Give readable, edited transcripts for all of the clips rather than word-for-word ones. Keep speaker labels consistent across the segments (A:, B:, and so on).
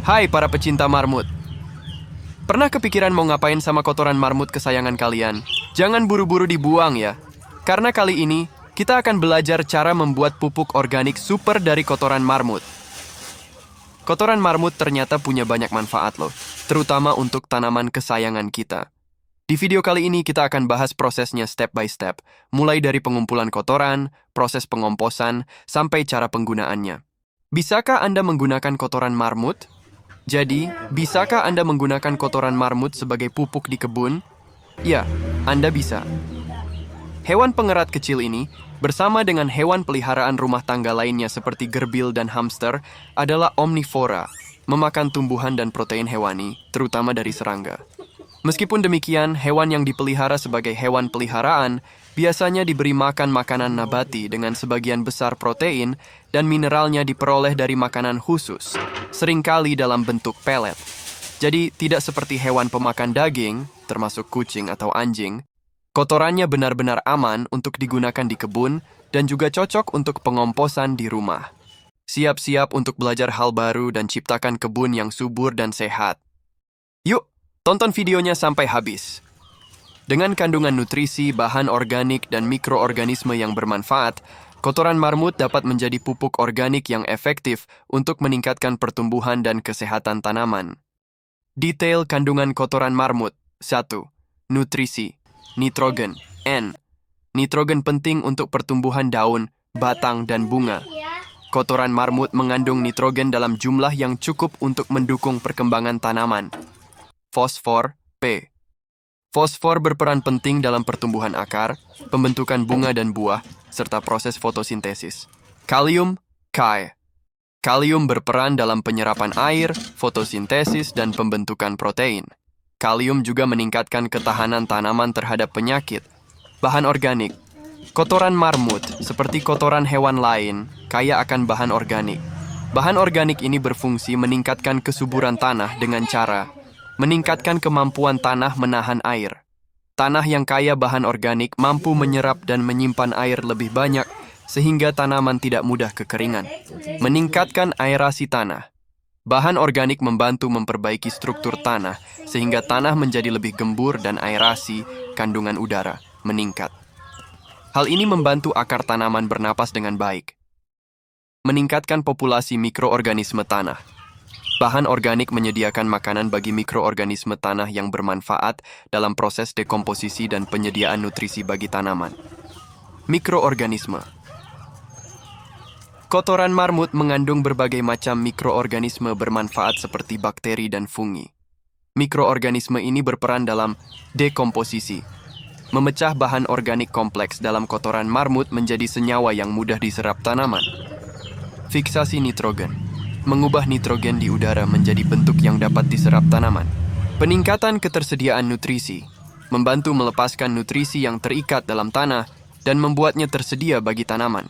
A: Hai para pecinta marmut. Pernah kepikiran mau ngapain sama kotoran marmut kesayangan kalian? Jangan buru-buru dibuang ya. Karena kali ini, kita akan belajar cara membuat pupuk organik super dari kotoran marmut. Kotoran marmut ternyata punya banyak manfaat loh, terutama untuk tanaman kesayangan kita. Di video kali ini kita akan bahas prosesnya step by step, mulai dari pengumpulan kotoran, proses pengomposan, sampai cara penggunaannya. Bisakah Anda menggunakan kotoran marmut? Jadi, bisakah Anda menggunakan kotoran marmut sebagai pupuk di kebun? Ya, Anda bisa. Hewan pengerat kecil ini, bersama dengan hewan peliharaan rumah tangga lainnya seperti gerbil dan hamster, adalah omnivora, memakan tumbuhan dan protein hewani, terutama dari serangga. Meskipun demikian, hewan yang dipelihara sebagai hewan peliharaan biasanya diberi makan makanan nabati dengan sebagian besar protein dan mineralnya diperoleh dari makanan khusus, seringkali dalam bentuk pelet. Jadi, tidak seperti hewan pemakan daging, termasuk kucing atau anjing, kotorannya benar-benar aman untuk digunakan di kebun dan juga cocok untuk pengomposan di rumah. Siap-siap untuk belajar hal baru dan ciptakan kebun yang subur dan sehat. Yuk, tonton videonya sampai habis. Dengan kandungan nutrisi, bahan organik, dan mikroorganisme yang bermanfaat, kotoran marmut dapat menjadi pupuk organik yang efektif untuk meningkatkan pertumbuhan dan kesehatan tanaman. Detail kandungan kotoran marmut. 1. Nutrisi. Nitrogen. N. Nitrogen penting untuk pertumbuhan daun, batang, dan bunga. Kotoran marmut mengandung nitrogen dalam jumlah yang cukup untuk mendukung perkembangan tanaman. Fosfor. P. Fosfor berperan penting dalam pertumbuhan akar, pembentukan bunga dan buah, serta proses fotosintesis. Kalium. K. Kalium berperan dalam penyerapan air, fotosintesis, dan pembentukan protein. Kalium juga meningkatkan ketahanan tanaman terhadap penyakit. Bahan organik. Kotoran marmut, seperti kotoran hewan lain, kaya akan bahan organik. Bahan organik ini berfungsi meningkatkan kesuburan tanah dengan cara meningkatkan kemampuan tanah menahan air. Tanah yang kaya bahan organik mampu menyerap dan menyimpan air lebih banyak, sehingga tanaman tidak mudah kekeringan. Meningkatkan aerasi tanah. Bahan organik membantu memperbaiki struktur tanah, sehingga tanah menjadi lebih gembur dan aerasi, kandungan udara, meningkat. Hal ini membantu akar tanaman bernapas dengan baik. Meningkatkan populasi mikroorganisme tanah. Bahan organik menyediakan makanan bagi mikroorganisme tanah yang bermanfaat dalam proses dekomposisi dan penyediaan nutrisi bagi tanaman. Mikroorganisme. Kotoran marmut mengandung berbagai macam mikroorganisme bermanfaat seperti bakteri dan fungi. Mikroorganisme ini berperan dalam dekomposisi, memecah bahan organik kompleks dalam kotoran marmut menjadi senyawa yang mudah diserap tanaman. Fiksasi nitrogen. Mengubah nitrogen di udara menjadi bentuk yang dapat diserap tanaman. Peningkatan ketersediaan nutrisi, membantu melepaskan nutrisi yang terikat dalam tanah dan membuatnya tersedia bagi tanaman.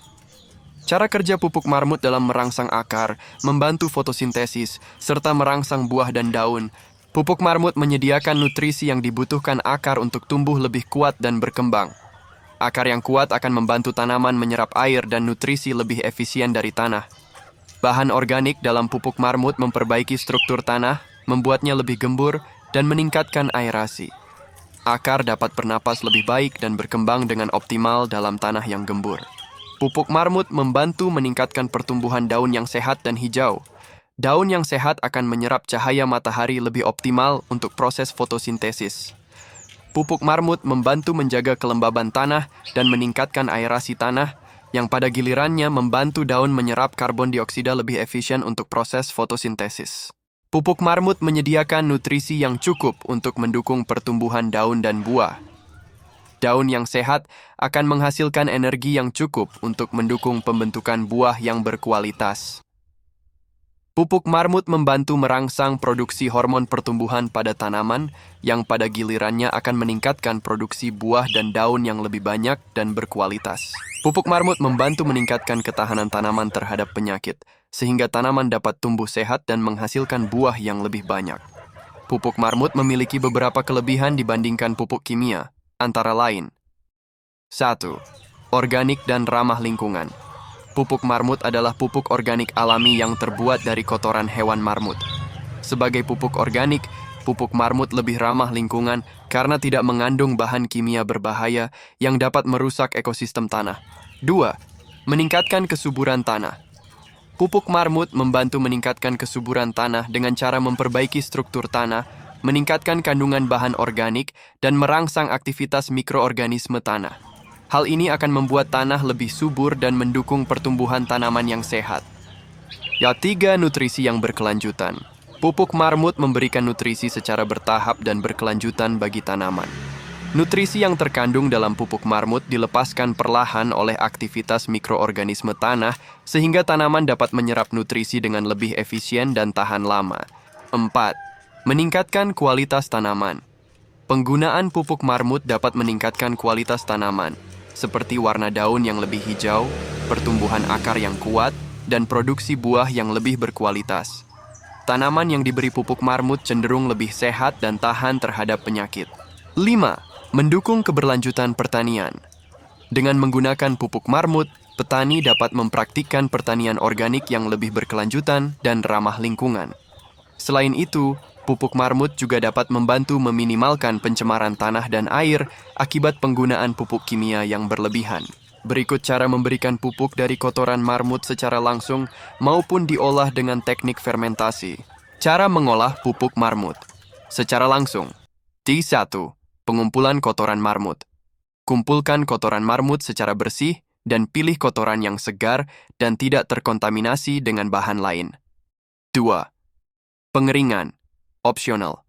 A: Cara kerja pupuk marmut dalam merangsang akar, membantu fotosintesis, serta merangsang buah dan daun. Pupuk marmut menyediakan nutrisi yang dibutuhkan akar untuk tumbuh lebih kuat dan berkembang. Akar yang kuat akan membantu tanaman menyerap air dan nutrisi lebih efisien dari tanah. Bahan organik dalam pupuk marmut memperbaiki struktur tanah, membuatnya lebih gembur, dan meningkatkan aerasi. Akar dapat bernapas lebih baik dan berkembang dengan optimal dalam tanah yang gembur. Pupuk marmut membantu meningkatkan pertumbuhan daun yang sehat dan hijau. Daun yang sehat akan menyerap cahaya matahari lebih optimal untuk proses fotosintesis. Pupuk marmut membantu menjaga kelembaban tanah dan meningkatkan aerasi tanah, yang pada gilirannya membantu daun menyerap karbon dioksida lebih efisien untuk proses fotosintesis. Pupuk marmut menyediakan nutrisi yang cukup untuk mendukung pertumbuhan daun dan buah. Daun yang sehat akan menghasilkan energi yang cukup untuk mendukung pembentukan buah yang berkualitas. Pupuk marmut membantu merangsang produksi hormon pertumbuhan pada tanaman yang pada gilirannya akan meningkatkan produksi buah dan daun yang lebih banyak dan berkualitas. Pupuk marmut membantu meningkatkan ketahanan tanaman terhadap penyakit, sehingga tanaman dapat tumbuh sehat dan menghasilkan buah yang lebih banyak. Pupuk marmut memiliki beberapa kelebihan dibandingkan pupuk kimia, antara lain. 1. Organik dan ramah lingkungan. Pupuk marmut adalah pupuk organik alami yang terbuat dari kotoran hewan marmut. Sebagai pupuk organik, pupuk marmut lebih ramah lingkungan karena tidak mengandung bahan kimia berbahaya yang dapat merusak ekosistem tanah. 2. Meningkatkan kesuburan tanah. Pupuk marmut membantu meningkatkan kesuburan tanah dengan cara memperbaiki struktur tanah, meningkatkan kandungan bahan organik, dan merangsang aktivitas mikroorganisme tanah. Hal ini akan membuat tanah lebih subur dan mendukung pertumbuhan tanaman yang sehat. 3. Nutrisi yang berkelanjutan. Pupuk marmut memberikan nutrisi secara bertahap dan berkelanjutan bagi tanaman. Nutrisi yang terkandung dalam pupuk marmut dilepaskan perlahan oleh aktivitas mikroorganisme tanah sehingga tanaman dapat menyerap nutrisi dengan lebih efisien dan tahan lama. 4. Meningkatkan kualitas tanaman. Penggunaan pupuk marmut dapat meningkatkan kualitas tanaman, seperti warna daun yang lebih hijau, pertumbuhan akar yang kuat, dan produksi buah yang lebih berkualitas. Tanaman yang diberi pupuk marmut cenderung lebih sehat dan tahan terhadap penyakit. 5. Mendukung keberlanjutan pertanian. Dengan menggunakan pupuk marmut, petani dapat mempraktikkan pertanian organik yang lebih berkelanjutan dan ramah lingkungan. Selain itu, pupuk marmut juga dapat membantu meminimalkan pencemaran tanah dan air akibat penggunaan pupuk kimia yang berlebihan. Berikut cara memberikan pupuk dari kotoran marmut secara langsung maupun diolah dengan teknik fermentasi. Cara mengolah pupuk marmut. Secara langsung. T1. Pengumpulan kotoran marmut. Kumpulkan kotoran marmut secara bersih dan pilih kotoran yang segar dan tidak terkontaminasi dengan bahan lain. 2. Pengeringan. Opsional.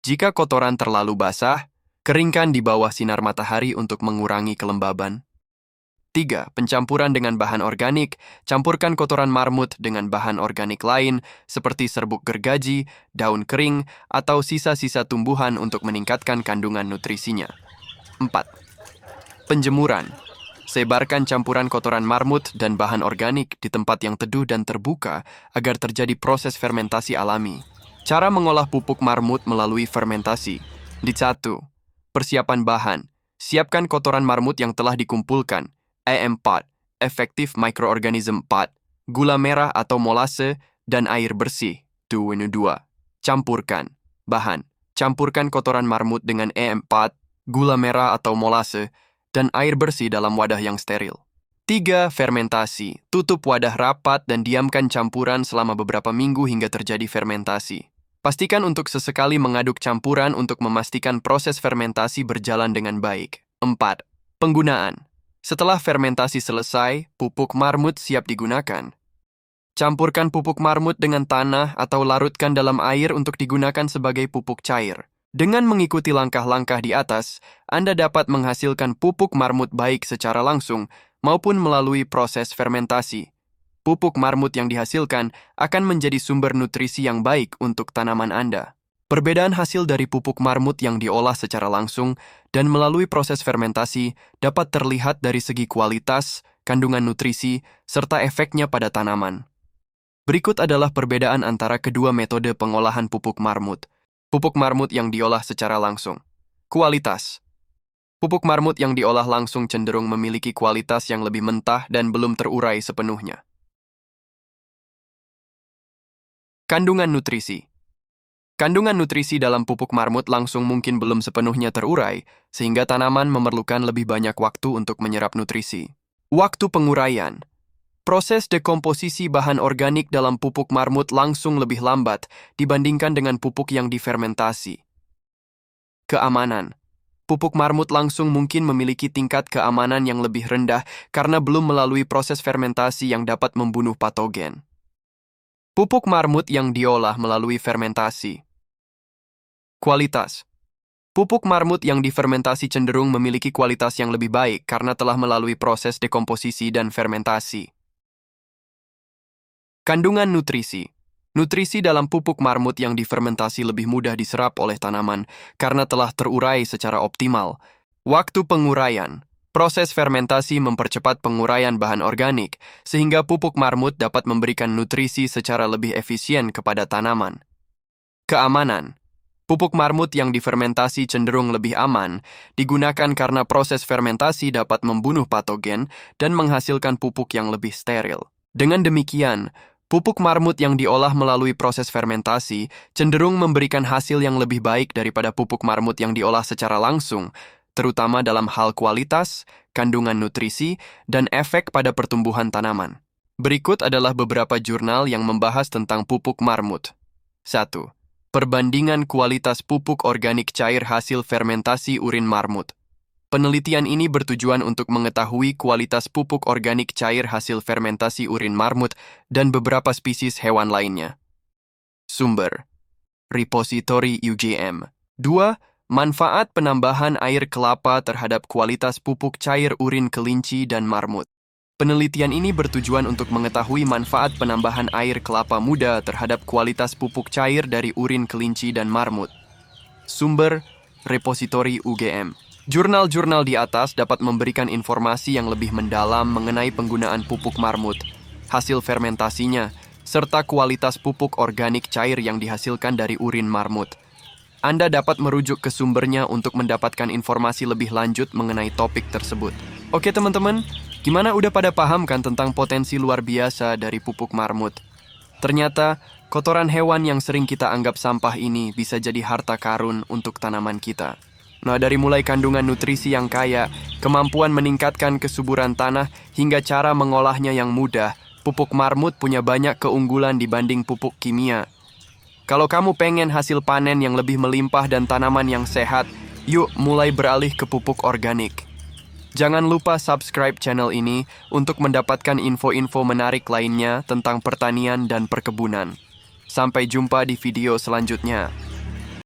A: Jika kotoran terlalu basah, keringkan di bawah sinar matahari untuk mengurangi kelembaban. 3. Pencampuran dengan bahan organik. Campurkan kotoran marmut dengan bahan organik lain seperti serbuk gergaji, daun kering, atau sisa-sisa tumbuhan untuk meningkatkan kandungan nutrisinya. 4. Penjemuran. Sebarkan campuran kotoran marmut dan bahan organik di tempat yang teduh dan terbuka agar terjadi proses fermentasi alami. Cara mengolah pupuk marmut melalui fermentasi. 1. Persiapan bahan. Siapkan kotoran marmut yang telah dikumpulkan. AM4, Effective Microorganism 4, gula merah atau molase, dan air bersih. 2. Campurkan. Bahan. Campurkan kotoran marmut dengan AM4, gula merah atau molase, dan air bersih dalam wadah yang steril. 3. Fermentasi. Tutup wadah rapat dan diamkan campuran selama beberapa minggu hingga terjadi fermentasi. Pastikan untuk sesekali mengaduk campuran untuk memastikan proses fermentasi berjalan dengan baik. 4. Penggunaan. Setelah fermentasi selesai, pupuk marmut siap digunakan. Campurkan pupuk marmut dengan tanah atau larutkan dalam air untuk digunakan sebagai pupuk cair. Dengan mengikuti langkah-langkah di atas, Anda dapat menghasilkan pupuk marmut baik secara langsung maupun melalui proses fermentasi. Pupuk marmut yang dihasilkan akan menjadi sumber nutrisi yang baik untuk tanaman Anda. Perbedaan hasil dari pupuk marmut yang diolah secara langsung dan melalui proses fermentasi dapat terlihat dari segi kualitas, kandungan nutrisi, serta efeknya pada tanaman. Berikut adalah perbedaan antara kedua metode pengolahan pupuk marmut. Pupuk marmut yang diolah secara langsung. Kualitas. Pupuk marmut yang diolah langsung cenderung memiliki kualitas yang lebih mentah dan belum terurai sepenuhnya. Kandungan nutrisi. Kandungan nutrisi dalam pupuk marmut langsung mungkin belum sepenuhnya terurai, sehingga tanaman memerlukan lebih banyak waktu untuk menyerap nutrisi. Waktu penguraian. Proses dekomposisi bahan organik dalam pupuk marmut langsung lebih lambat dibandingkan dengan pupuk yang difermentasi. Keamanan. Pupuk marmut langsung mungkin memiliki tingkat keamanan yang lebih rendah karena belum melalui proses fermentasi yang dapat membunuh patogen. Pupuk marmut yang diolah melalui fermentasi. Kualitas. Pupuk marmut yang difermentasi cenderung memiliki kualitas yang lebih baik karena telah melalui proses dekomposisi dan fermentasi. Kandungan nutrisi. Nutrisi dalam pupuk marmut yang difermentasi lebih mudah diserap oleh tanaman karena telah terurai secara optimal. Waktu penguraian. Proses fermentasi mempercepat penguraian bahan organik, sehingga pupuk marmut dapat memberikan nutrisi secara lebih efisien kepada tanaman. Keamanan. Pupuk marmut yang difermentasi cenderung lebih aman, digunakan karena proses fermentasi dapat membunuh patogen dan menghasilkan pupuk yang lebih steril. Dengan demikian, Pupuk marmut yang diolah melalui proses fermentasi cenderung memberikan hasil yang lebih baik daripada pupuk marmut yang diolah secara langsung, terutama dalam hal kualitas, kandungan nutrisi, dan efek pada pertumbuhan tanaman. Berikut adalah beberapa jurnal yang membahas tentang pupuk marmut. 1. Perbandingan kualitas pupuk organik cair hasil fermentasi urin marmut. Penelitian ini bertujuan untuk mengetahui kualitas pupuk organik cair hasil fermentasi urin marmut dan beberapa spesies hewan lainnya. Sumber: Repository UGM. 2. Manfaat penambahan air kelapa terhadap kualitas pupuk cair urin kelinci dan marmut. Penelitian ini bertujuan untuk mengetahui manfaat penambahan air kelapa muda terhadap kualitas pupuk cair dari urin kelinci dan marmut. Sumber: Repository UGM. Jurnal-jurnal di atas dapat memberikan informasi yang lebih mendalam mengenai penggunaan pupuk marmut, hasil fermentasinya, serta kualitas pupuk organik cair yang dihasilkan dari urin marmut. Anda dapat merujuk ke sumbernya untuk mendapatkan informasi lebih lanjut mengenai topik tersebut. Oke teman-teman, gimana udah pada paham kan tentang potensi luar biasa dari pupuk marmut? Ternyata, kotoran hewan yang sering kita anggap sampah ini bisa jadi harta karun untuk tanaman kita. Nah, dari mulai kandungan nutrisi yang kaya, kemampuan meningkatkan kesuburan tanah, hingga cara mengolahnya yang mudah, pupuk marmut punya banyak keunggulan dibanding pupuk kimia. Kalau kamu pengen hasil panen yang lebih melimpah dan tanaman yang sehat, yuk mulai beralih ke pupuk organik. Jangan lupa subscribe channel ini untuk mendapatkan info-info menarik lainnya tentang pertanian dan perkebunan. Sampai jumpa di video selanjutnya.